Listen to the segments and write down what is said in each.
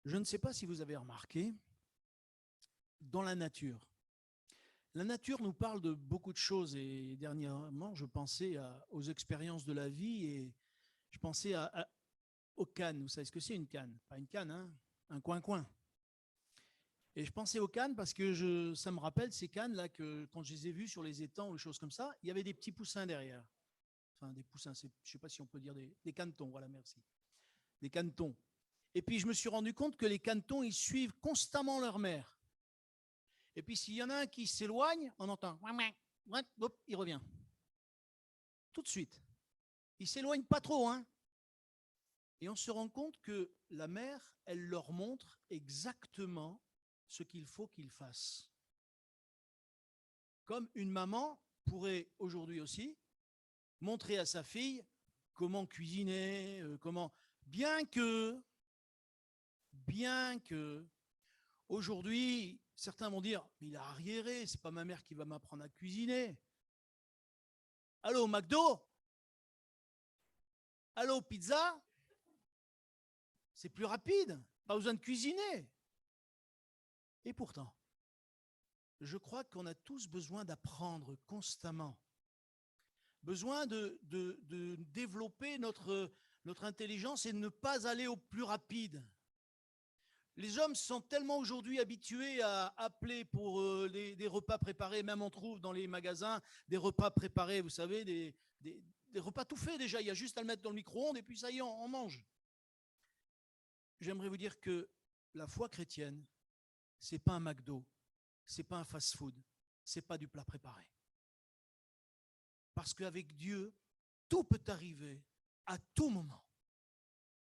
Je ne sais pas si vous avez remarqué, dans la nature nous parle de beaucoup de choses et dernièrement, je pensais aux expériences de la vie et je pensais aux cannes. Vous savez ce que c'est une canne? Pas une canne, hein, un coin-coin. Et je pensais aux cannes parce que ça me rappelle ces cannes-là que quand je les ai vues sur les étangs ou des choses comme ça, il y avait des petits poussins derrière. Enfin, des poussins, je ne sais pas si on peut dire des canetons, voilà, merci. Des canetons. Et puis je me suis rendu compte que les canetons, ils suivent constamment leur mère. Et puis s'il y en a un qui s'éloigne, on entend hop, il revient. Tout de suite. Il ne s'éloigne pas trop, hein. Et on se rend compte que la mère, elle leur montre exactement ce qu'il faut qu'ils fassent. Comme une maman pourrait aujourd'hui aussi montrer à sa fille comment cuisiner, comment. Bien que aujourd'hui, certains vont dire, mais il a arriéré, c'est pas ma mère qui va m'apprendre à cuisiner. Allô, McDo? Allô, pizza? C'est plus rapide, pas besoin de cuisiner. Et pourtant, je crois qu'on a tous besoin d'apprendre constamment, besoin de développer notre intelligence et de ne pas aller au plus rapide. Les hommes sont tellement aujourd'hui habitués à appeler pour des repas préparés, même on trouve dans les magasins des repas préparés, vous savez, des repas tout faits déjà, il y a juste à le mettre dans le micro-ondes et puis ça y est, on mange. J'aimerais vous dire que la foi chrétienne, c'est pas un McDo, c'est pas un fast-food, c'est pas du plat préparé. Parce qu'avec Dieu, tout peut arriver à tout moment.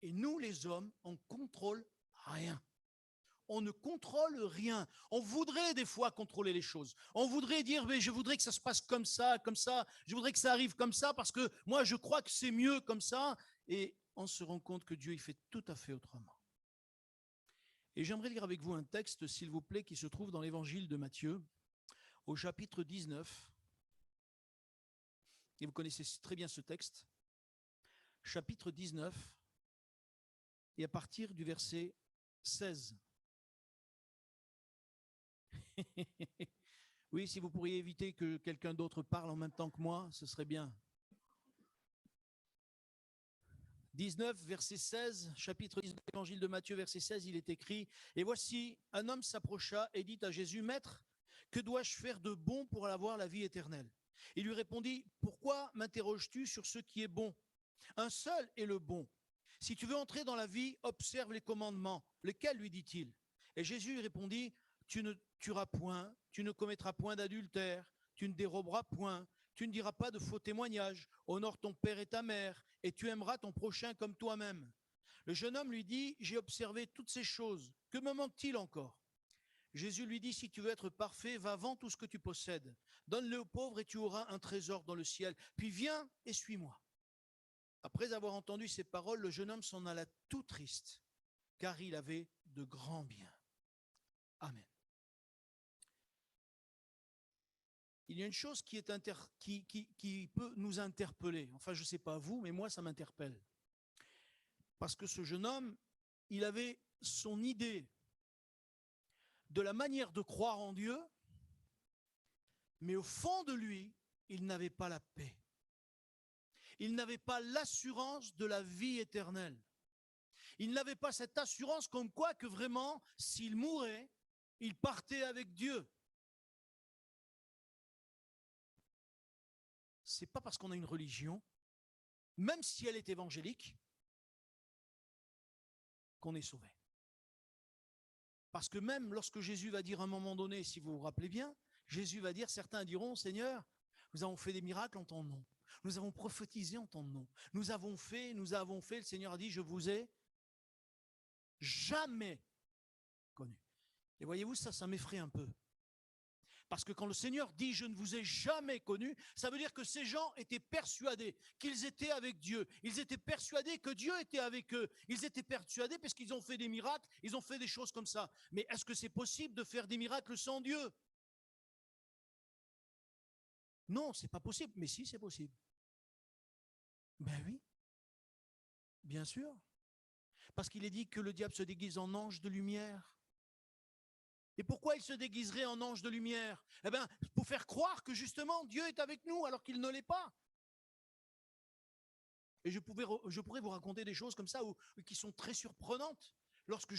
Et nous, les hommes, on contrôle rien. On ne contrôle rien. On voudrait des fois contrôler les choses. On voudrait dire, mais je voudrais que ça se passe comme ça. Je voudrais que ça arrive comme ça parce que moi, je crois que c'est mieux comme ça. Et on se rend compte que Dieu, il fait tout à fait autrement. Et j'aimerais lire avec vous un texte, s'il vous plaît, qui se trouve dans l'évangile de Matthieu, au chapitre 19. Et vous connaissez très bien ce texte. Chapitre 19, et à partir du verset 16. Oui, si vous pourriez éviter que quelqu'un d'autre parle en même temps que moi, ce serait bien. 19, verset 16, chapitre 19, évangile de Matthieu, verset 16, il est écrit, « Et voici, un homme s'approcha et dit à Jésus, « Maître, que dois-je faire de bon pour avoir la vie éternelle ?» Il lui répondit, « Pourquoi m'interroges-tu sur ce qui est bon? Un seul est le bon. Si tu veux entrer dans la vie, observe les commandements. Lesquels, lui dit-il? Et Jésus lui répondit, tu ne tueras point, tu ne commettras point d'adultère, tu ne déroberas point, tu ne diras pas de faux témoignages, honore ton père et ta mère, et tu aimeras ton prochain comme toi-même. Le jeune homme lui dit, j'ai observé toutes ces choses, que me manque-t-il encore? Jésus lui dit, si tu veux être parfait, va vends tout ce que tu possèdes, donne-le aux pauvres et tu auras un trésor dans le ciel, puis viens et suis-moi. Après avoir entendu ces paroles, le jeune homme s'en alla tout triste, car il avait de grands biens. Amen. Il y a une chose qui peut nous interpeller. Enfin, je ne sais pas vous, mais moi, ça m'interpelle. Parce que ce jeune homme, il avait son idée de la manière de croire en Dieu, mais au fond de lui, il n'avait pas la paix. Il n'avait pas l'assurance de la vie éternelle. Il n'avait pas cette assurance comme quoi que vraiment, s'il mourait, il partait avec Dieu. C'est pas parce qu'on a une religion, même si elle est évangélique, qu'on est sauvé. Parce que même lorsque Jésus va dire à un moment donné, si vous vous rappelez bien, Jésus va dire, certains diront, Seigneur, nous avons fait des miracles en ton nom. Nous avons prophétisé en ton nom. Nous avons fait. Le Seigneur a dit, je vous ai jamais connu. Et voyez-vous, ça m'effraie un peu. Parce que quand le Seigneur dit « je ne vous ai jamais connu », ça veut dire que ces gens étaient persuadés qu'ils étaient avec Dieu. Ils étaient persuadés que Dieu était avec eux. Ils étaient persuadés parce qu'ils ont fait des miracles, ils ont fait des choses comme ça. Mais est-ce que c'est possible de faire des miracles sans Dieu? Non, c'est pas possible. Mais si, c'est possible. Ben oui, bien sûr. Parce qu'il est dit que le diable se déguise en ange de lumière. Et pourquoi il se déguiserait en ange de lumière? Eh bien, pour faire croire que justement Dieu est avec nous alors qu'il ne l'est pas. Et je pourrais vous raconter des choses comme ça qui sont très surprenantes. Lorsque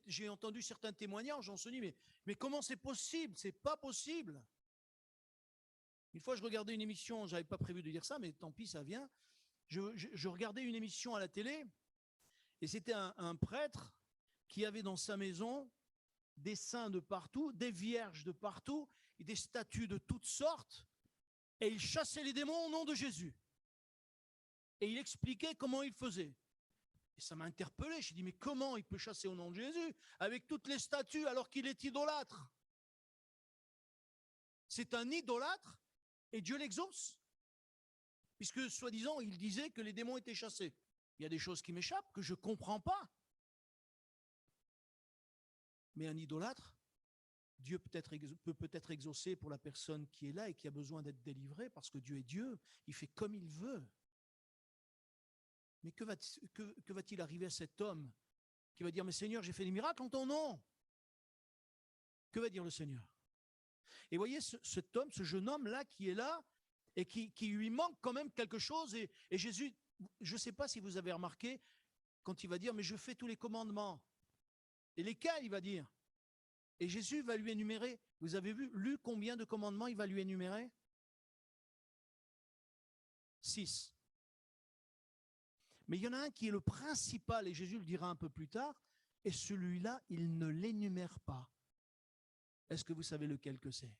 j'ai entendu certains témoignages, on se dit, mais comment c'est possible? C'est pas possible. Une fois, je regardais une émission, je n'avais pas prévu de dire ça, mais tant pis, ça vient. Je regardais une émission à la télé, et c'était un prêtre qui avait dans sa maison des saints de partout, des vierges de partout, et des statues de toutes sortes, et il chassait les démons au nom de Jésus. Et il expliquait comment il faisait. Et ça m'a interpellé, j'ai dit, mais comment il peut chasser au nom de Jésus avec toutes les statues alors qu'il est idolâtre? C'est un idolâtre et Dieu l'exauce. Puisque, soi-disant, il disait que les démons étaient chassés. Il y a des choses qui m'échappent, que je ne comprends pas. Mais un idolâtre, Dieu peut peut-être exaucer pour la personne qui est là et qui a besoin d'être délivrée, parce que Dieu est Dieu, il fait comme il veut. Mais que va-t-il arriver à cet homme qui va dire, mais Seigneur, j'ai fait des miracles en ton nom? Que va dire le Seigneur? Et voyez, cet homme, ce jeune homme-là qui est là, et qui lui manque quand même quelque chose, et Jésus, je ne sais pas si vous avez remarqué, quand il va dire, mais je fais tous les commandements. Et lesquels il va dire? Et Jésus va lui énumérer, vous avez lu combien de commandements il va lui énumérer? 6. Mais il y en a un qui est le principal, et Jésus le dira un peu plus tard, et celui-là, il ne l'énumère pas. Est-ce que vous savez lequel que c'est?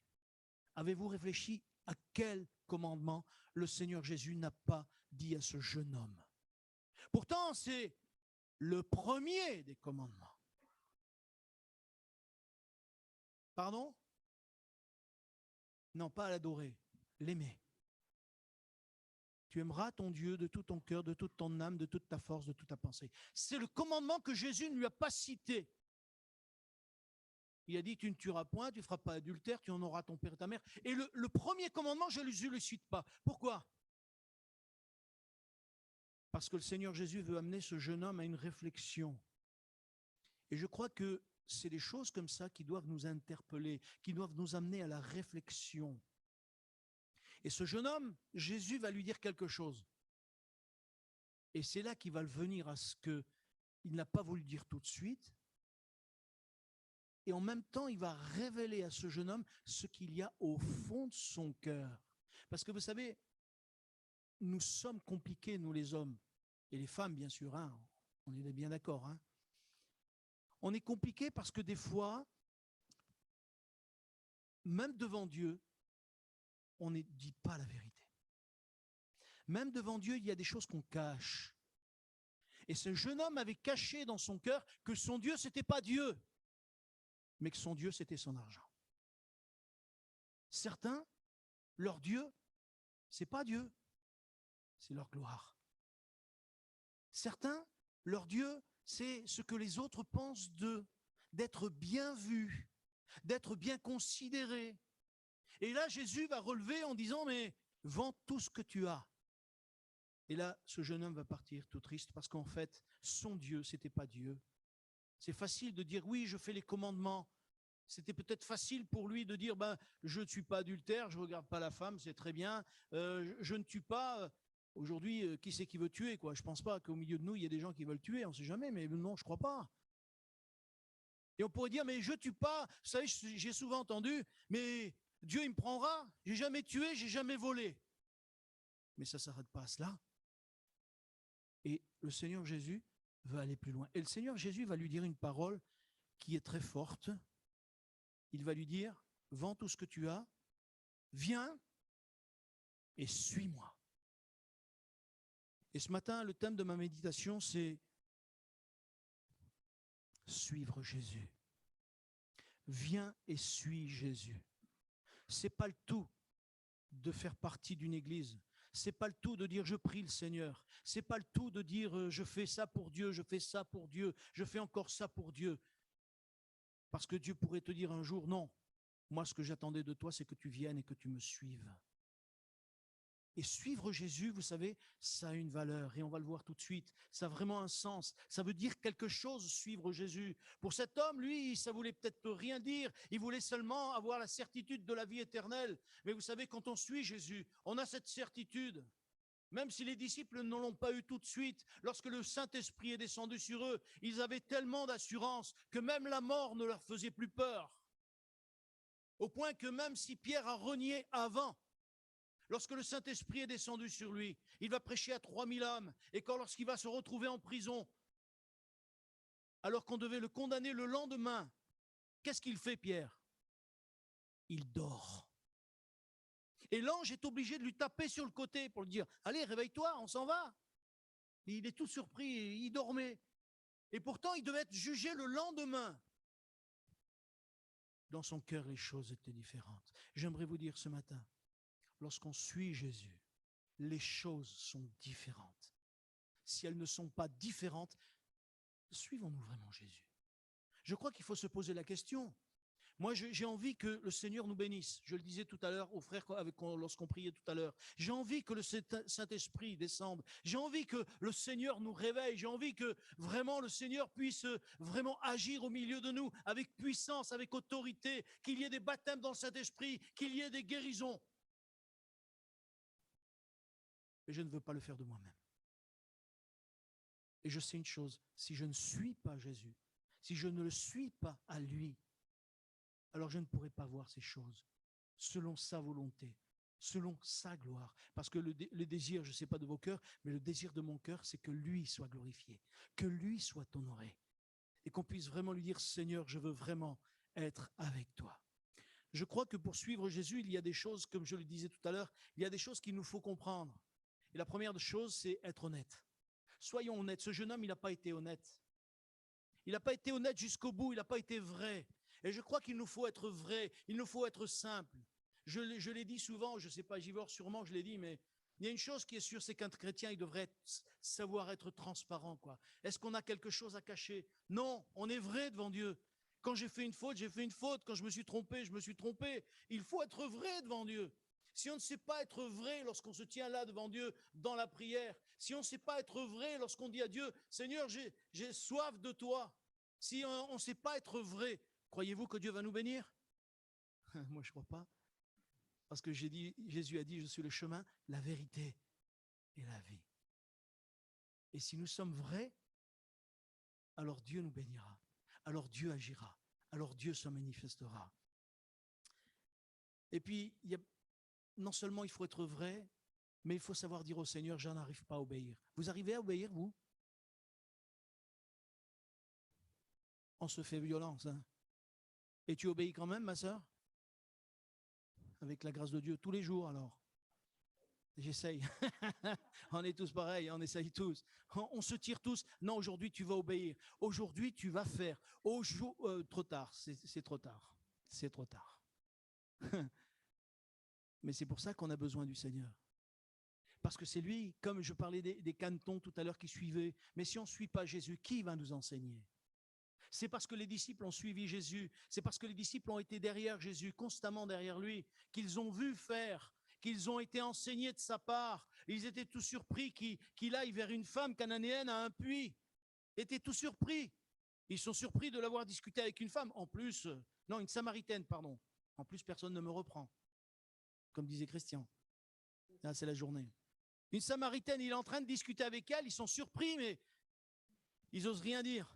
Avez-vous réfléchi à quel commandement le Seigneur Jésus n'a pas dit à ce jeune homme? Pourtant, c'est le premier des commandements. Pardon? Non, pas l'adorer, l'aimer. Tu aimeras ton Dieu de tout ton cœur, de toute ton âme, de toute ta force, de toute ta pensée. C'est le commandement que Jésus ne lui a pas cité. Il a dit, tu ne tueras point, tu ne feras pas adultère, tu honoreras ton père et ta mère. Et le premier commandement, Jésus ne le cite pas. Pourquoi? Parce que le Seigneur Jésus veut amener ce jeune homme à une réflexion. Et je crois que c'est des choses comme ça qui doivent nous interpeller, qui doivent nous amener à la réflexion. Et ce jeune homme, Jésus va lui dire quelque chose. Et c'est là qu'il va venir à ce qu'il n'a pas voulu dire tout de suite. Et en même temps, il va révéler à ce jeune homme ce qu'il y a au fond de son cœur. Parce que vous savez, nous sommes compliqués, nous les hommes, et les femmes bien sûr, hein, on est bien d'accord. Hein. On est compliqués parce que des fois, même devant Dieu, on ne dit pas la vérité. Même devant Dieu, il y a des choses qu'on cache. Et ce jeune homme avait caché dans son cœur que son Dieu, ce n'était pas Dieu, mais que son Dieu, c'était son argent. Certains, leur Dieu, ce n'est pas Dieu, c'est leur gloire. Certains, leur Dieu, c'est ce que les autres pensent d'eux, d'être bien vus, d'être bien considérés. Et là, Jésus va relever en disant, mais vends tout ce que tu as. Et là, ce jeune homme va partir tout triste parce qu'en fait, son Dieu, ce n'était pas Dieu. C'est facile de dire, oui, je fais les commandements. C'était peut-être facile pour lui de dire, ben, je ne tue pas adultère, je ne regarde pas la femme, c'est très bien. Je ne tue pas. Aujourd'hui, qui c'est qui veut tuer, quoi? Je ne pense pas qu'au milieu de nous, il y ait des gens qui veulent tuer, on ne sait jamais, mais non, je ne crois pas. Et on pourrait dire, mais je ne tue pas. Vous savez, j'ai souvent entendu, mais Dieu, il me prendra. Je n'ai jamais tué, je n'ai jamais volé. Mais ça ne s'arrête pas à cela. Et le Seigneur Jésus veut aller plus loin. Et le Seigneur Jésus va lui dire une parole qui est très forte. Il va lui dire, vends tout ce que tu as, viens et suis-moi. Et ce matin, le thème de ma méditation, c'est suivre Jésus. Viens et suis Jésus. Ce n'est pas le tout de faire partie d'une église. Ce n'est pas le tout de dire je prie le Seigneur. Ce n'est pas le tout de dire je fais ça pour Dieu, je fais ça pour Dieu, je fais encore ça pour Dieu. Parce que Dieu pourrait te dire un jour, non, moi ce que j'attendais de toi, c'est que tu viennes et que tu me suives. Et suivre Jésus, vous savez, ça a une valeur et on va le voir tout de suite. Ça a vraiment un sens. Ça veut dire quelque chose, suivre Jésus. Pour cet homme, lui, ça voulait peut-être rien dire. Il voulait seulement avoir la certitude de la vie éternelle. Mais vous savez, quand on suit Jésus, on a cette certitude. Même si les disciples ne l'ont pas eu tout de suite, lorsque le Saint-Esprit est descendu sur eux, ils avaient tellement d'assurance que même la mort ne leur faisait plus peur. Au point que même si Pierre a renié avant, lorsque le Saint-Esprit est descendu sur lui, il va prêcher à 3000 âmes. Et lorsqu'il va se retrouver en prison, alors qu'on devait le condamner le lendemain, qu'est-ce qu'il fait, Pierre? Il dort. Et l'ange est obligé de lui taper sur le côté pour lui dire « Allez, réveille-toi, on s'en va ». Il est tout surpris, il dormait. Et pourtant, il devait être jugé le lendemain. Dans son cœur, les choses étaient différentes. J'aimerais vous dire ce matin, lorsqu'on suit Jésus, les choses sont différentes. Si elles ne sont pas différentes, suivons-nous vraiment Jésus? Je crois qu'il faut se poser la question. Moi, j'ai envie que le Seigneur nous bénisse. Je le disais tout à l'heure aux frères lorsqu'on priait tout à l'heure. J'ai envie que le Saint-Esprit descende. J'ai envie que le Seigneur nous réveille. J'ai envie que vraiment le Seigneur puisse vraiment agir au milieu de nous avec puissance, avec autorité, qu'il y ait des baptêmes dans le Saint-Esprit, qu'il y ait des guérisons. Mais je ne veux pas le faire de moi-même. Et je sais une chose, si je ne suis pas Jésus, si je ne le suis pas à lui, alors je ne pourrai pas voir ces choses selon sa volonté, selon sa gloire. Parce que le désir, je ne sais pas de vos cœurs, mais le désir de mon cœur, c'est que lui soit glorifié, que lui soit honoré. Et qu'on puisse vraiment lui dire, Seigneur, je veux vraiment être avec toi. Je crois que pour suivre Jésus, il y a des choses, comme je le disais tout à l'heure, il y a des choses qu'il nous faut comprendre. Et la première chose, c'est être honnête. Soyons honnêtes. Ce jeune homme, il n'a pas été honnête. Il n'a pas été honnête jusqu'au bout, il n'a pas été vrai. Et je crois qu'il nous faut être vrai, il nous faut être simple. Je l'ai dit souvent, je ne sais pas, Givor, sûrement je l'ai dit, mais il y a une chose qui est sûre, c'est qu'un chrétien, il devrait savoir être transparent, quoi. Est-ce qu'on a quelque chose à cacher? Non, on est vrai devant Dieu. Quand j'ai fait une faute, j'ai fait une faute. Quand je me suis trompé, je me suis trompé. Il faut être vrai devant Dieu. Si on ne sait pas être vrai lorsqu'on se tient là devant Dieu dans la prière, si on ne sait pas être vrai lorsqu'on dit à Dieu, Seigneur, j'ai soif de toi, si on ne sait pas être vrai, croyez-vous que Dieu va nous bénir? Moi, je ne crois pas. Parce que Jésus a dit, je suis le chemin, la vérité et la vie. Et si nous sommes vrais, alors Dieu nous bénira, alors Dieu agira, alors Dieu se manifestera. Et puis, non seulement il faut être vrai, mais il faut savoir dire au Seigneur, je n'arrive pas à obéir. Vous arrivez à obéir, vous? On se fait violence, hein? Et tu obéis quand même, ma sœur? Avec la grâce de Dieu, tous les jours alors. J'essaye. On est tous pareils, on essaye tous. On se tire tous. Non, aujourd'hui, tu vas obéir. Aujourd'hui, tu vas faire. Trop tard, c'est trop tard. C'est trop tard. Mais c'est pour ça qu'on a besoin du Seigneur. Parce que c'est lui, comme je parlais des canetons tout à l'heure qui suivaient. Mais si on ne suit pas Jésus, qui va nous enseigner? C'est parce que les disciples ont suivi Jésus, c'est parce que les disciples ont été derrière Jésus, constamment derrière lui, qu'ils ont vu faire, qu'ils ont été enseignés de sa part. Ils étaient tout surpris qu'il aille vers une femme cananéenne à un puits. Ils étaient tout surpris. Ils sont surpris de l'avoir discuté avec une femme. En plus, non, une Samaritaine, pardon. En plus, personne ne me reprend, comme disait Christian. Là, c'est la journée. Une Samaritaine, il est en train de discuter avec elle. Ils sont surpris, mais ils n'osent rien dire.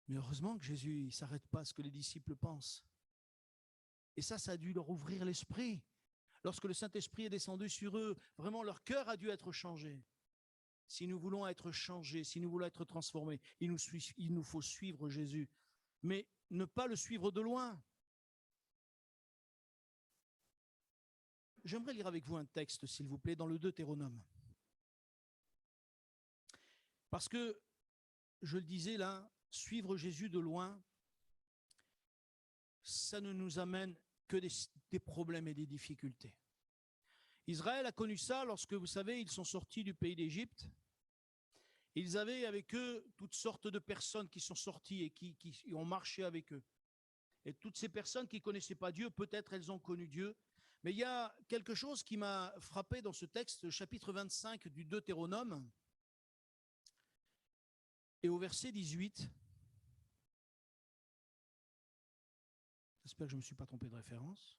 Mais heureusement que Jésus ne s'arrête pas à ce que les disciples pensent. Et ça a dû leur ouvrir l'esprit. Lorsque le Saint-Esprit est descendu sur eux, vraiment leur cœur a dû être changé. Si nous voulons être changés, si nous voulons être transformés, il nous faut suivre Jésus. Mais ne pas le suivre de loin. J'aimerais lire avec vous un texte, s'il vous plaît, dans le Deutéronome. Parce que, je le disais là, suivre Jésus de loin, ça ne nous amène que des problèmes et des difficultés. Israël a connu ça lorsque, vous savez, ils sont sortis du pays d'Égypte. Ils avaient avec eux toutes sortes de personnes qui sont sorties et qui ont marché avec eux. Et toutes ces personnes qui ne connaissaient pas Dieu, peut-être elles ont connu Dieu, Mais il y a quelque chose qui m'a frappé dans ce texte, chapitre 25 du Deutéronome, et au verset 18. J'espère que je ne me suis pas trompé de référence.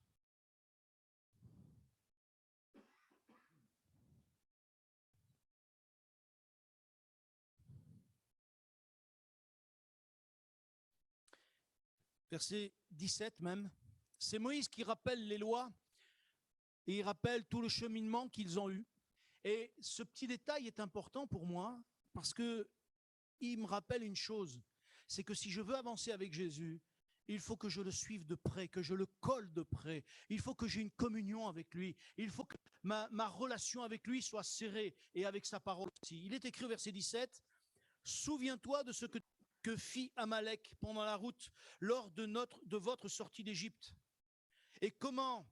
Verset 17 même. C'est Moïse qui rappelle les lois et il rappelle tout le cheminement qu'ils ont eu. Et ce petit détail est important pour moi parce que il me rappelle une chose, c'est que si je veux avancer avec Jésus, il faut que je le suive de près, que je le colle de près. Il faut que j'ai une communion avec lui. Il faut que ma relation avec lui soit serrée et avec sa parole aussi. Il est écrit au verset 17, « Souviens-toi de ce que fit Amalek pendant la route lors de votre sortie d'Égypte. Et comment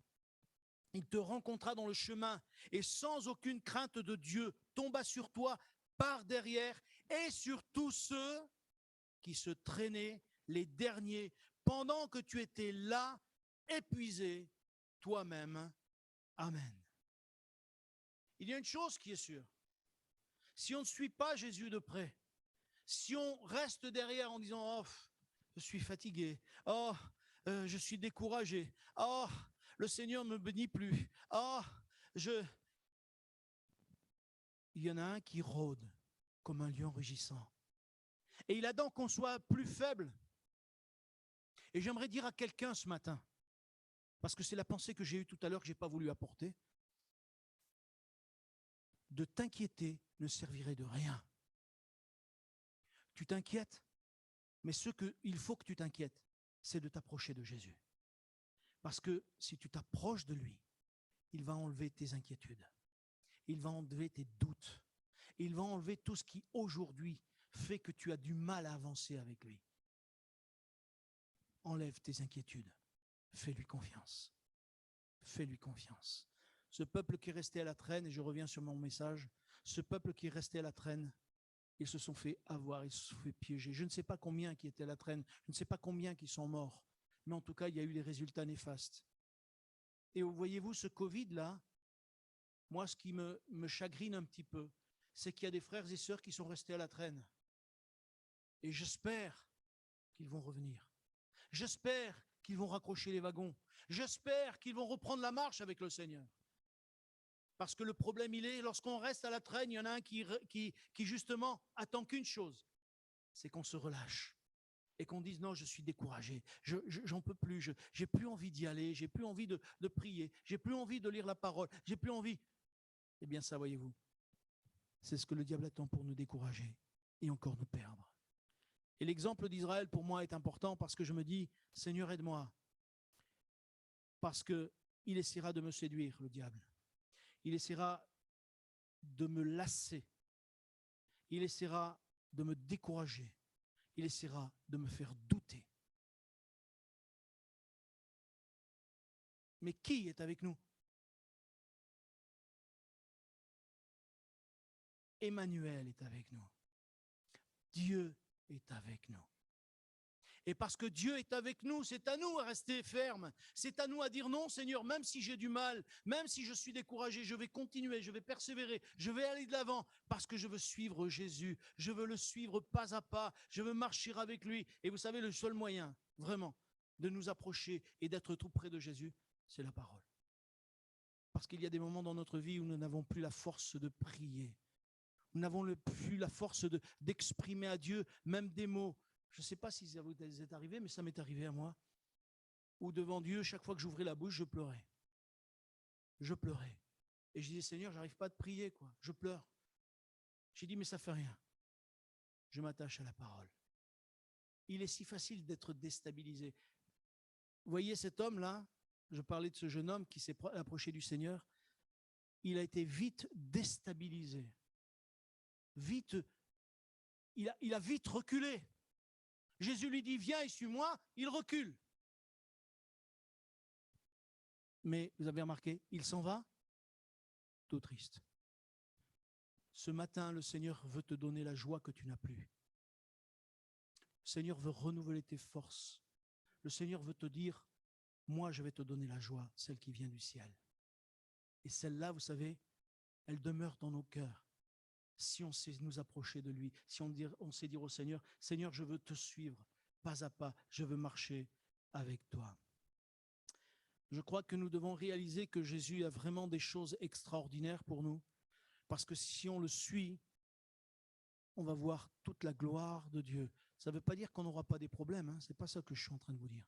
il te rencontra dans le chemin et sans aucune crainte de Dieu tomba sur toi par derrière et sur tous ceux qui se traînaient les derniers pendant que tu étais là, épuisé toi-même. Amen. » Il y a une chose qui est sûre. Si on ne suit pas Jésus de près, si on reste derrière en disant « Oh, je suis fatigué. Oh, je suis découragé. Oh, le Seigneur ne me bénit plus. Oh, Il y en a un qui rôde comme un lion rugissant. Et il attend qu'on soit plus faible. Et j'aimerais dire à quelqu'un ce matin, parce que c'est la pensée que j'ai eue tout à l'heure que je n'ai pas voulu apporter, de t'inquiéter ne servirait de rien. Tu t'inquiètes, mais ce qu'il faut que tu t'inquiètes, c'est de t'approcher de Jésus. Parce que si tu t'approches de lui, il va enlever tes inquiétudes. Il va enlever tes doutes. Il va enlever tout ce qui aujourd'hui fait que tu as du mal à avancer avec lui. Enlève tes inquiétudes. Fais-lui confiance. Fais-lui confiance. Ce peuple qui est resté à la traîne, et je reviens sur mon message, ce peuple qui est resté à la traîne, ils se sont fait avoir, ils se sont fait piéger. Je ne sais pas combien qui étaient à la traîne, je ne sais pas combien qui sont morts, mais en tout cas, il y a eu des résultats néfastes. Et voyez-vous, ce Covid-là, moi, ce qui me chagrine un petit peu, c'est qu'il y a des frères et sœurs qui sont restés à la traîne. Et j'espère qu'ils vont revenir. J'espère qu'ils vont raccrocher les wagons. J'espère qu'ils vont reprendre la marche avec le Seigneur. Parce que le problème, il est, lorsqu'on reste à la traîne, il y en a un qui justement attend qu'une chose, c'est qu'on se relâche. Et qu'on dise non, je suis découragé, j'en peux plus, j'ai plus envie d'y aller, j'ai plus envie de prier, j'ai plus envie de lire la parole, j'ai plus envie. Eh bien ça, voyez-vous, c'est ce que le diable attend pour nous décourager et encore nous perdre. Et l'exemple d'Israël pour moi est important parce que je me dis, Seigneur, aide-moi. Parce qu'il essaiera de me séduire, le diable. Il essaiera de me lasser. Il essaiera de me décourager. Il essaiera de me faire douter. Mais qui est avec nous? Emmanuel est avec nous. Dieu est avec nous. Et parce que Dieu est avec nous, c'est à nous à rester fermes. C'est à nous à dire non, Seigneur, même si j'ai du mal, même si je suis découragé, je vais continuer, je vais persévérer, je vais aller de l'avant parce que je veux suivre Jésus. Je veux le suivre pas à pas. Je veux marcher avec lui. Et vous savez, le seul moyen, vraiment, de nous approcher et d'être tout près de Jésus, c'est la parole. Parce qu'il y a des moments dans notre vie où nous n'avons plus la force de prier. Nous n'avons plus la force d'exprimer à Dieu même des mots. Je ne sais pas si ça vous est arrivé, mais ça m'est arrivé à moi. Où devant Dieu, chaque fois que j'ouvrais la bouche, je pleurais. Je pleurais. Et je disais, Seigneur, j'arrive pas à te prier, quoi. Je pleure. J'ai dit, mais ça fait rien. Je m'attache à la parole. Il est si facile d'être déstabilisé. Vous voyez cet homme-là, je parlais de ce jeune homme qui s'est approché du Seigneur, il a été vite déstabilisé. Vite, il a vite reculé. Jésus lui dit, viens et suis-moi, il recule. Mais vous avez remarqué, il s'en va, tout triste. Ce matin, le Seigneur veut te donner la joie que tu n'as plus. Le Seigneur veut renouveler tes forces. Le Seigneur veut te dire, moi je vais te donner la joie, celle qui vient du ciel. Et celle-là, vous savez, elle demeure dans nos cœurs. Si on sait nous approcher de lui, si on sait dire au Seigneur, Seigneur, je veux te suivre, pas à pas, je veux marcher avec toi. Je crois que nous devons réaliser que Jésus a vraiment des choses extraordinaires pour nous, parce que si on le suit, on va voir toute la gloire de Dieu. Ça ne veut pas dire qu'on n'aura pas des problèmes, hein, ce n'est pas ça que je suis en train de vous dire.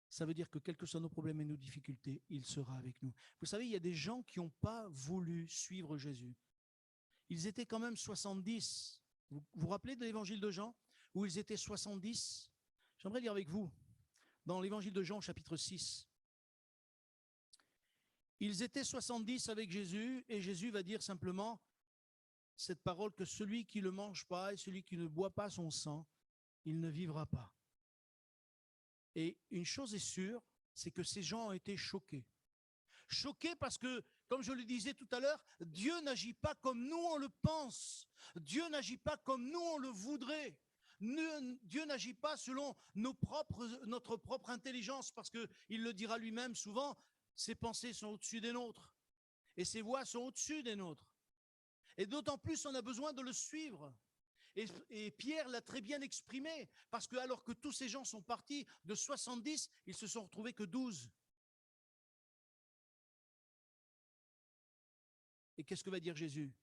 Ça veut dire que quels que soient nos problèmes et nos difficultés, il sera avec nous. Vous savez, il y a des gens qui n'ont pas voulu suivre Jésus. Ils étaient quand même 70. Vous vous rappelez de l'évangile de Jean, où ils étaient 70? J'aimerais lire avec vous, dans l'évangile de Jean, chapitre 6. Ils étaient 70 avec Jésus, et Jésus va dire simplement cette parole que celui qui ne le mange pas et celui qui ne boit pas son sang, il ne vivra pas. Et une chose est sûre, c'est que ces gens ont été choqués. Choqués parce que, comme je le disais tout à l'heure, Dieu n'agit pas comme nous on le pense. Dieu n'agit pas comme nous on le voudrait. Dieu n'agit pas selon notre propre intelligence, parce qu'il le dira lui-même souvent, ses pensées sont au-dessus des nôtres et ses voies sont au-dessus des nôtres. Et d'autant plus, on a besoin de le suivre. Et Pierre l'a très bien exprimé, parce que alors que tous ces gens sont partis de 70, ils se sont retrouvés que 12. Et qu'est-ce que va dire Jésus?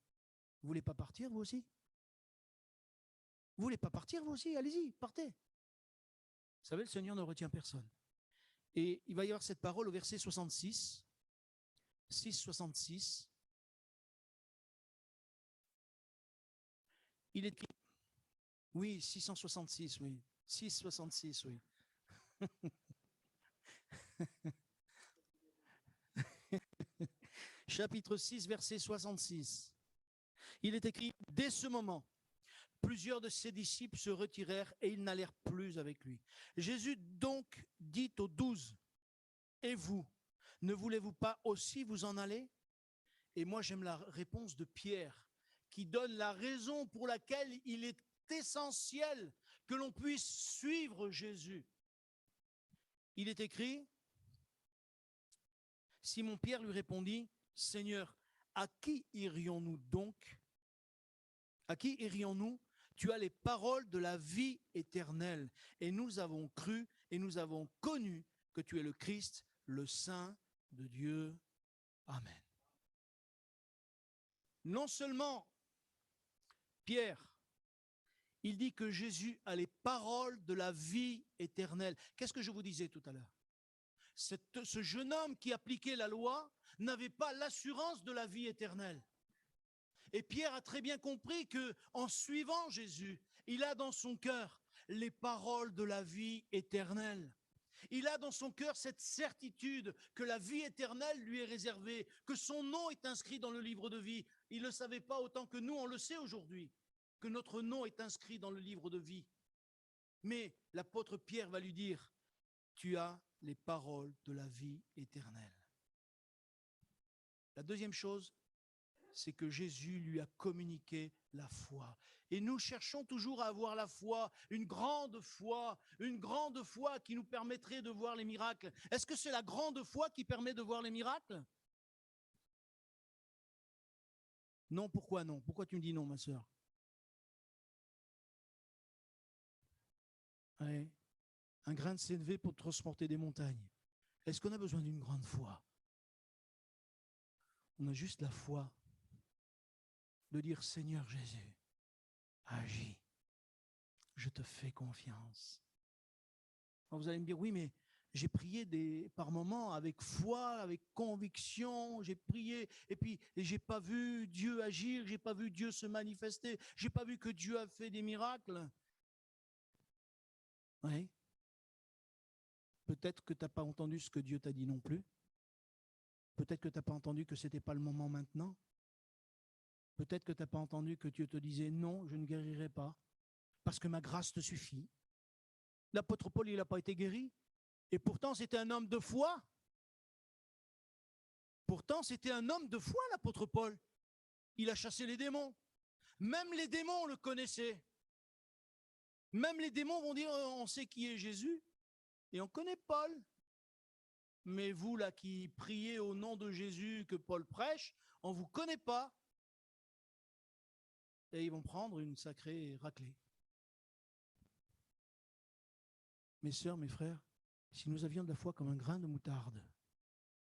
Vous voulez pas partir, vous aussi? Vous voulez pas partir, vous aussi? Allez-y, partez. Vous savez, le Seigneur ne retient personne. Et il va y avoir cette parole au verset 66, 6,66. Il est écrit, oui, 666, oui, 6,66, oui. Chapitre 6, verset 66. Il est écrit, dès ce moment, plusieurs de ses disciples se retirèrent et ils n'allèrent plus avec lui. Jésus donc dit aux 12, et vous, ne voulez-vous pas aussi vous en aller? Et moi j'aime la réponse de Pierre, qui donne la raison pour laquelle il est essentiel que l'on puisse suivre Jésus. Il est écrit, Simon-Pierre lui répondit, Seigneur, à qui irions-nous donc? À qui irions-nous? Tu as les paroles de la vie éternelle. Et nous avons cru et nous avons connu que tu es le Christ, le Saint de Dieu. Amen. Non seulement Pierre, il dit que Jésus a les paroles de la vie éternelle. Qu'est-ce que je vous disais tout à l'heure? Ce jeune homme qui appliquait la loi n'avait pas l'assurance de la vie éternelle. Et Pierre a très bien compris qu'en suivant Jésus, il a dans son cœur les paroles de la vie éternelle. Il a dans son cœur cette certitude que la vie éternelle lui est réservée, que son nom est inscrit dans le livre de vie. Il ne le savait pas autant que nous, on le sait aujourd'hui, que notre nom est inscrit dans le livre de vie. Mais l'apôtre Pierre va lui dire, tu as les paroles de la vie éternelle. La deuxième chose, c'est que Jésus lui a communiqué la foi. Et nous cherchons toujours à avoir la foi une grande foi qui nous permettrait de voir les miracles. Est-ce que c'est la grande foi qui permet de voir les miracles? Non, pourquoi non? Pourquoi tu me dis non, ma sœur? Ouais. Un grain de sénévé pour transporter des montagnes. Est-ce qu'on a besoin d'une grande foi? On a juste la foi de dire, Seigneur Jésus, agis, je te fais confiance. Alors vous allez me dire, oui, mais j'ai prié par moments avec foi, avec conviction, j'ai prié et puis j'ai pas vu Dieu agir, j'ai pas vu Dieu se manifester, j'ai pas vu que Dieu a fait des miracles. Oui. Peut-être que tu n'as pas entendu ce que Dieu t'a dit non plus. Peut-être que tu n'as pas entendu que ce n'était pas le moment maintenant. Peut-être que tu n'as pas entendu que Dieu te disait non, je ne guérirai pas, parce que ma grâce te suffit. L'apôtre Paul, il n'a pas été guéri. Et pourtant, c'était un homme de foi. Pourtant, c'était un homme de foi, l'apôtre Paul. Il a chassé les démons. Même les démons le connaissaient. Même les démons vont dire, on sait qui est Jésus. Et on connaît Paul. mais vous là qui priez au nom de Jésus que Paul prêche, on ne vous connaît pas. Et ils vont prendre une sacrée raclée. Mes sœurs, mes frères, si nous avions de la foi comme un grain de moutarde,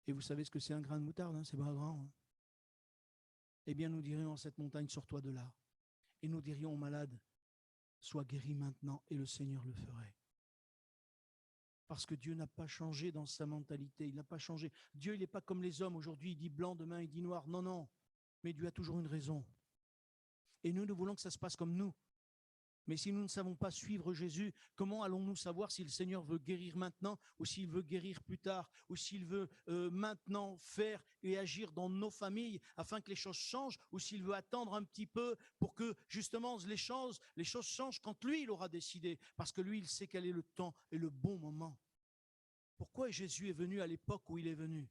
et vous savez ce que c'est un grain de moutarde, hein, c'est pas grand, hein, eh bien nous dirions à cette montagne, sors-toi de là. Et nous dirions aux malades, sois guéri maintenant, et le Seigneur le ferait. Parce que Dieu n'a pas changé dans sa mentalité, il n'a pas changé. Dieu, il n'est pas comme les hommes, aujourd'hui il dit blanc, demain il dit noir. Non, non, mais Dieu a toujours une raison. Et nous voulons que ça se passe comme nous. Mais si nous ne savons pas suivre Jésus, comment allons-nous savoir si le Seigneur veut guérir maintenant ou s'il veut guérir plus tard ou s'il veut maintenant faire et agir dans nos familles afin que les choses changent ou s'il veut attendre un petit peu pour que justement les choses changent quand lui, il aura décidé. Parce que lui, il sait quel est le temps et le bon moment. Pourquoi Jésus est venu à l'époque où il est venu?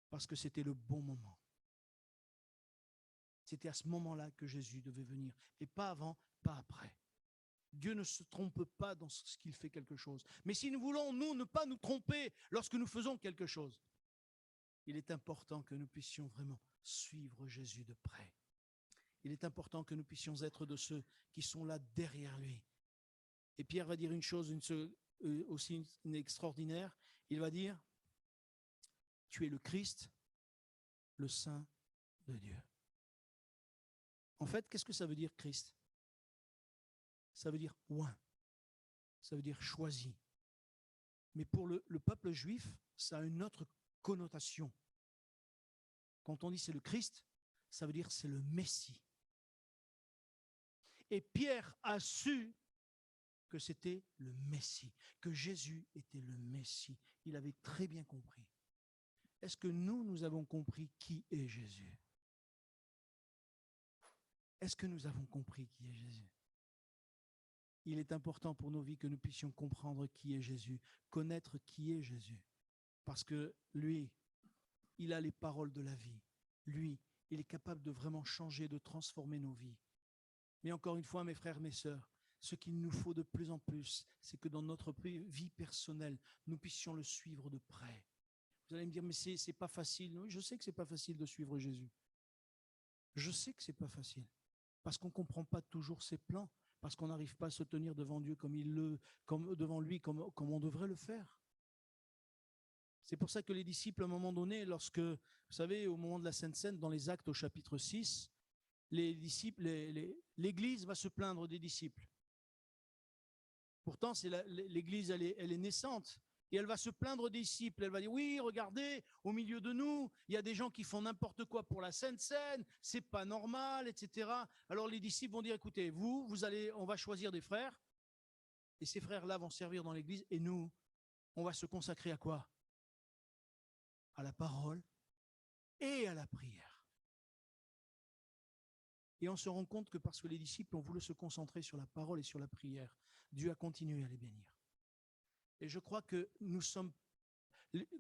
Parce que c'était le bon moment. C'était à ce moment-là que Jésus devait venir, et pas avant, pas après. Dieu ne se trompe pas dans ce qu'il fait quelque chose. Mais si nous voulons, nous, ne pas nous tromper lorsque nous faisons quelque chose, il est important que nous puissions vraiment suivre Jésus de près. Il est important que nous puissions être de ceux qui sont là derrière lui. Et Pierre va dire une chose aussi extraordinaire. Il va dire, tu es le Christ, le Saint de Dieu. En fait, qu'est-ce que ça veut dire Christ? Ça veut dire oint, ça veut dire choisi. Mais pour le peuple juif, ça a une autre connotation. Quand on dit c'est le Christ, ça veut dire c'est le Messie. Et Pierre a su que c'était le Messie, que Jésus était le Messie. Il avait très bien compris. Est-ce que nous avons compris qui est Jésus? Est-ce que nous avons compris qui est Jésus? Il est important pour nos vies que nous puissions comprendre qui est Jésus, connaître qui est Jésus. Parce que lui, il a les paroles de la vie. Lui, il est capable de vraiment changer, de transformer nos vies. Mais encore une fois, mes frères, mes sœurs, ce qu'il nous faut de plus en plus, c'est que dans notre vie personnelle, nous puissions le suivre de près. Vous allez me dire, mais c'est pas facile. Oui, je sais que c'est pas facile de suivre Jésus. Je sais que c'est pas facile. Parce qu'on ne comprend pas toujours ses plans, parce qu'on n'arrive pas à se tenir devant Dieu devant lui comme on devrait le faire. C'est pour ça que les disciples, à un moment donné, lorsque, vous savez, au moment de la Sainte Seine, dans les Actes au chapitre 6, les disciples, l'Église va se plaindre des disciples. Pourtant, l'Église, elle est naissante. Et elle va se plaindre des disciples. Elle va dire, oui, regardez, au milieu de nous, il y a des gens qui font n'importe quoi pour la Sainte Seine, c'est pas normal, etc. Alors les disciples vont dire, écoutez, on va choisir des frères, et ces frères-là vont servir dans l'église, et nous, on va se consacrer à quoi? À la parole et à la prière. Et on se rend compte que parce que les disciples ont voulu se concentrer sur la parole et sur la prière, Dieu a continué à les bénir. Et je crois que nous sommes,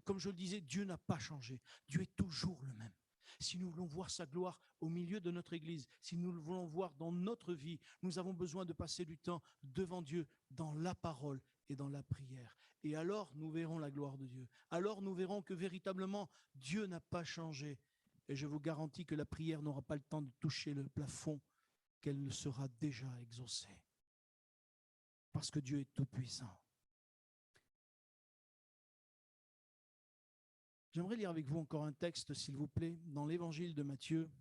comme je le disais, Dieu n'a pas changé. Dieu est toujours le même. Si nous voulons voir sa gloire au milieu de notre Église, si nous le voulons voir dans notre vie, nous avons besoin de passer du temps devant Dieu dans la parole et dans la prière. Et alors, nous verrons la gloire de Dieu. Alors, nous verrons que véritablement, Dieu n'a pas changé. Et je vous garantis que la prière n'aura pas le temps de toucher le plafond, qu'elle ne sera déjà exaucée. Parce que Dieu est tout-puissant. J'aimerais lire avec vous encore un texte, s'il vous plaît, dans l'évangile de Matthieu.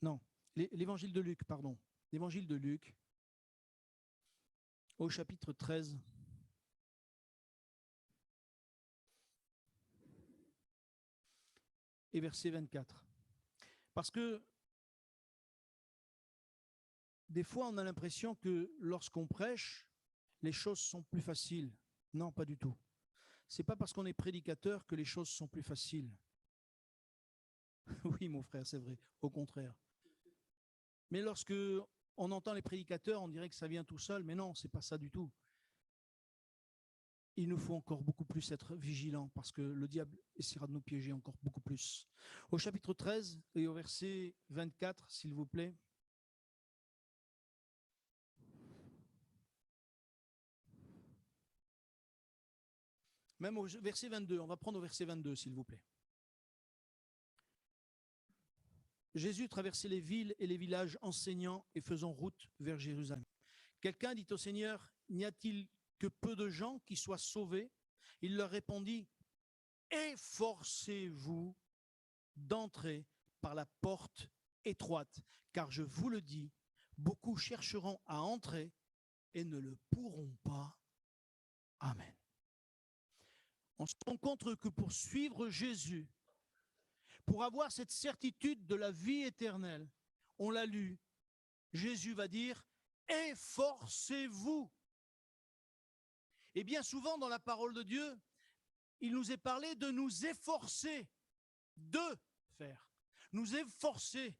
Non, l'évangile de Luc, pardon. L'évangile de Luc, au chapitre 13. Et verset 24. Parce que des fois, on a l'impression que lorsqu'on prêche, les choses sont plus faciles. Non, pas du tout. Ce n'est pas parce qu'on est prédicateur que les choses sont plus faciles. Oui, mon frère, c'est vrai. Au contraire. Mais lorsque on entend les prédicateurs, on dirait que ça vient tout seul. Mais non, ce n'est pas ça du tout. Il nous faut encore beaucoup plus être vigilants parce que le diable essaiera de nous piéger encore beaucoup plus. Au chapitre 13 et au verset 24, s'il vous plaît. Même au verset 22, on va prendre au verset 22, s'il vous plaît. Jésus traversait les villes et les villages enseignant et faisant route vers Jérusalem. Quelqu'un dit au Seigneur, n'y a-t-il que peu de gens qui soient sauvés? Il leur répondit, efforcez-vous d'entrer par la porte étroite, car je vous le dis, beaucoup chercheront à entrer et ne le pourront pas. Amen. On se rend compte que pour suivre Jésus, pour avoir cette certitude de la vie éternelle, on l'a lu, Jésus va dire, efforcez-vous. Et bien souvent dans la parole de Dieu, il nous est parlé de nous efforcer de faire, nous efforcer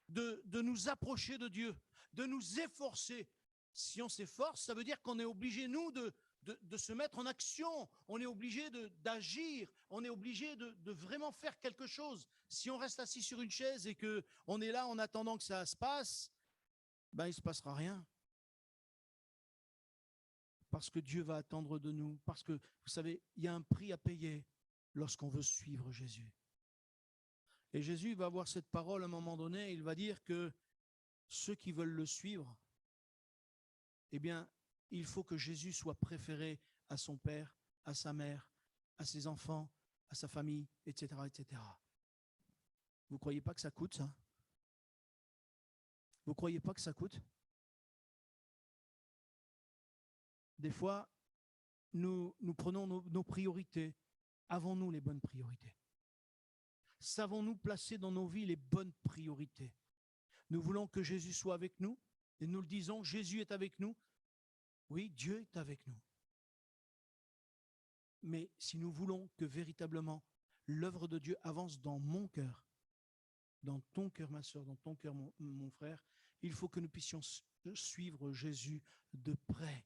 de nous approcher de Dieu, de nous efforcer. Si on s'efforce, ça veut dire qu'on est obligé, nous, de se mettre en action, on est obligé d'agir, on est obligé de vraiment faire quelque chose. Si on reste assis sur une chaise et qu'on est là en attendant que ça se passe, ben il ne se passera rien. Parce que Dieu va attendre de nous, parce que, vous savez, il y a un prix à payer lorsqu'on veut suivre Jésus. Et Jésus va avoir cette parole à un moment donné, il va dire que ceux qui veulent le suivre, eh bien, il faut que Jésus soit préféré à son père, à sa mère, à ses enfants, à sa famille, etc., etc. Vous ne croyez pas que ça coûte, ça? Vous ne croyez pas que ça coûte? Des fois, nous prenons nos priorités. Avons-nous les bonnes priorités? Savons-nous placer dans nos vies les bonnes priorités? Nous voulons que Jésus soit avec nous et nous le disons, Jésus est avec nous. Oui, Dieu est avec nous. Mais si nous voulons que véritablement l'œuvre de Dieu avance dans mon cœur, dans ton cœur, ma soeur, dans ton cœur, mon frère, il faut que nous puissions suivre Jésus de près.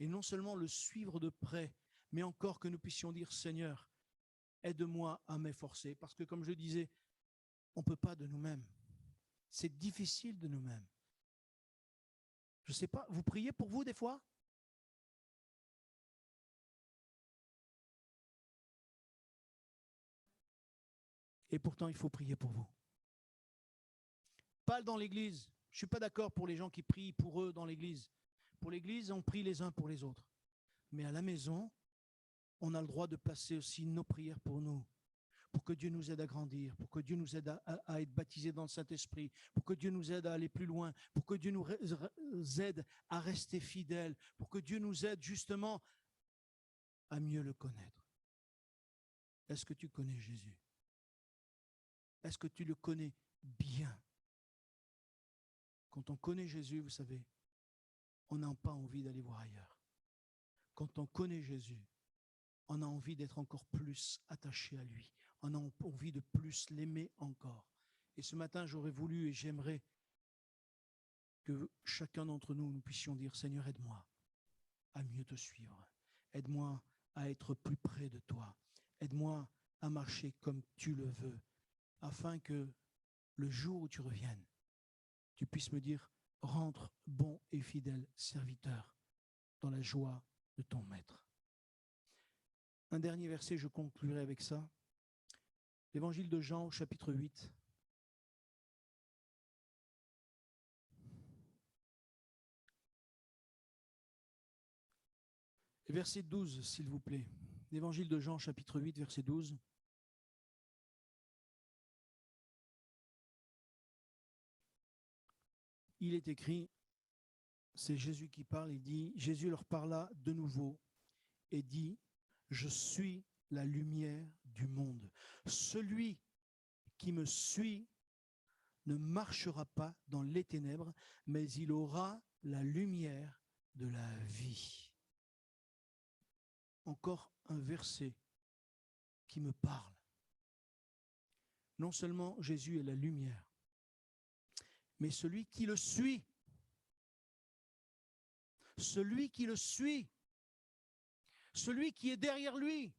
Et non seulement le suivre de près, mais encore que nous puissions dire, Seigneur, aide-moi à m'efforcer. Parce que comme je disais, on ne peut pas de nous-mêmes. C'est difficile de nous-mêmes. Je ne sais pas, vous priez pour vous des fois? Et pourtant, il faut prier pour vous. Pas dans l'église. Je ne suis pas d'accord pour les gens qui prient pour eux dans l'église. Pour l'église, on prie les uns pour les autres. Mais à la maison, on a le droit de placer aussi nos prières pour nous, pour que Dieu nous aide à grandir, pour que Dieu nous aide à être baptisés dans le Saint-Esprit, pour que Dieu nous aide à aller plus loin, pour que Dieu nous aide à rester fidèles, pour que Dieu nous aide justement à mieux le connaître. Est-ce que tu connais Jésus? Est-ce que tu le connais bien? Quand on connaît Jésus, vous savez, on n'a pas envie d'aller voir ailleurs. Quand on connaît Jésus, on a envie d'être encore plus attaché à lui. On a envie de plus l'aimer encore. Et ce matin, j'aurais voulu et j'aimerais que chacun d'entre nous, nous puissions dire, Seigneur, aide-moi à mieux te suivre. Aide-moi à être plus près de toi. Aide-moi à marcher comme tu le veux, afin que le jour où tu reviennes, tu puisses me dire, rentre bon et fidèle serviteur dans la joie de ton maître. Un dernier verset, je conclurai avec ça. L'évangile de Jean au chapitre 8. Verset 12, s'il vous plaît. L'évangile de Jean, chapitre 8, verset 12. Il est écrit, c'est Jésus qui parle, il dit, Jésus leur parla de nouveau et dit, je suis la lumière du monde. Celui qui me suit ne marchera pas dans les ténèbres, mais il aura la lumière de la vie. Encore un verset qui me parle. Non seulement Jésus est la lumière, mais celui qui le suit, celui qui est derrière lui,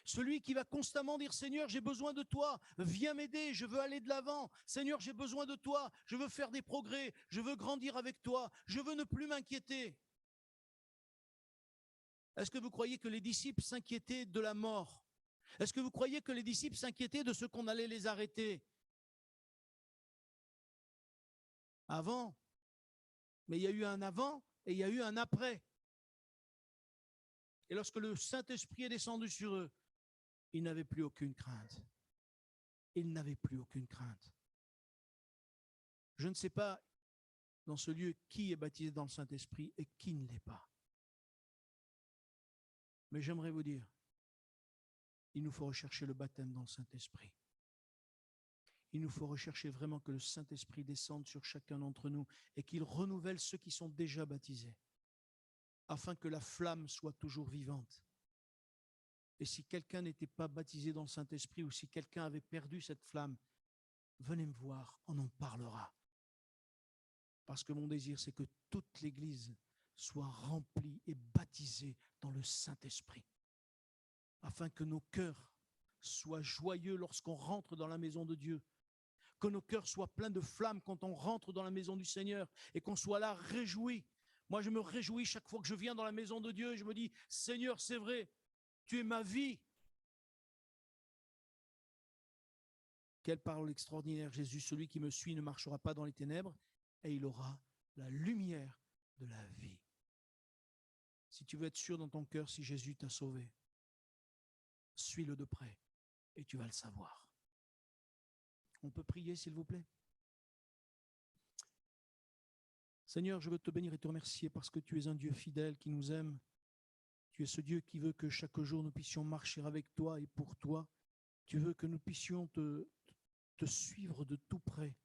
celui qui va constamment dire, Seigneur, j'ai besoin de toi, viens m'aider, je veux aller de l'avant. Seigneur, j'ai besoin de toi, je veux faire des progrès, je veux grandir avec toi, je veux ne plus m'inquiéter. Est-ce que vous croyez que les disciples s'inquiétaient de la mort? Est-ce que vous croyez que les disciples s'inquiétaient de ce qu'on allait les arrêter? Avant. Mais il y a eu un avant et il y a eu un après. Et lorsque le Saint-Esprit est descendu sur eux, ils n'avaient plus aucune crainte. Ils n'avaient plus aucune crainte. Je ne sais pas dans ce lieu qui est baptisé dans le Saint-Esprit et qui ne l'est pas. Mais j'aimerais vous dire, il nous faut rechercher le baptême dans le Saint-Esprit. Il nous faut rechercher vraiment que le Saint-Esprit descende sur chacun d'entre nous et qu'il renouvelle ceux qui sont déjà baptisés, afin que la flamme soit toujours vivante. Et si quelqu'un n'était pas baptisé dans le Saint-Esprit ou si quelqu'un avait perdu cette flamme, venez me voir, on en parlera. Parce que mon désir, c'est que toute l'Église soit remplie et baptisée dans le Saint-Esprit, afin que nos cœurs soient joyeux lorsqu'on rentre dans la maison de Dieu, que nos cœurs soient pleins de flammes quand on rentre dans la maison du Seigneur et qu'on soit là réjouis. Moi, je me réjouis chaque fois que je viens dans la maison de Dieu et je me dis, Seigneur, c'est vrai, tu es ma vie. Quelle parole extraordinaire, Jésus, celui qui me suit ne marchera pas dans les ténèbres et il aura la lumière de la vie. Si tu veux être sûr dans ton cœur si Jésus t'a sauvé, suis-le de près et tu vas le savoir. On peut prier, s'il vous plaît? Seigneur, je veux te bénir et te remercier parce que tu es un Dieu fidèle qui nous aime. Tu es ce Dieu qui veut que chaque jour nous puissions marcher avec toi et pour toi. Tu veux que nous puissions te suivre de tout près.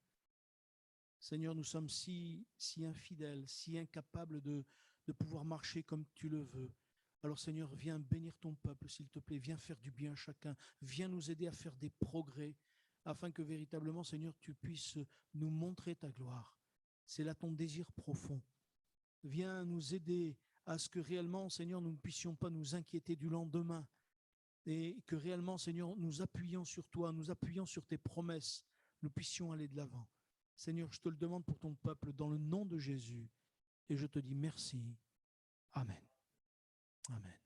Seigneur, nous sommes si infidèles, si incapables de pouvoir marcher comme tu le veux. Alors Seigneur, viens bénir ton peuple, s'il te plaît. Viens faire du bien à chacun. Viens nous aider à faire des progrès, afin que véritablement, Seigneur, tu puisses nous montrer ta gloire. C'est là ton désir profond. Viens nous aider à ce que réellement, Seigneur, nous ne puissions pas nous inquiéter du lendemain et que réellement, Seigneur, nous appuyons sur toi, nous appuyons sur tes promesses, nous puissions aller de l'avant. Seigneur, je te le demande pour ton peuple dans le nom de Jésus et je te dis merci. Amen. Amen.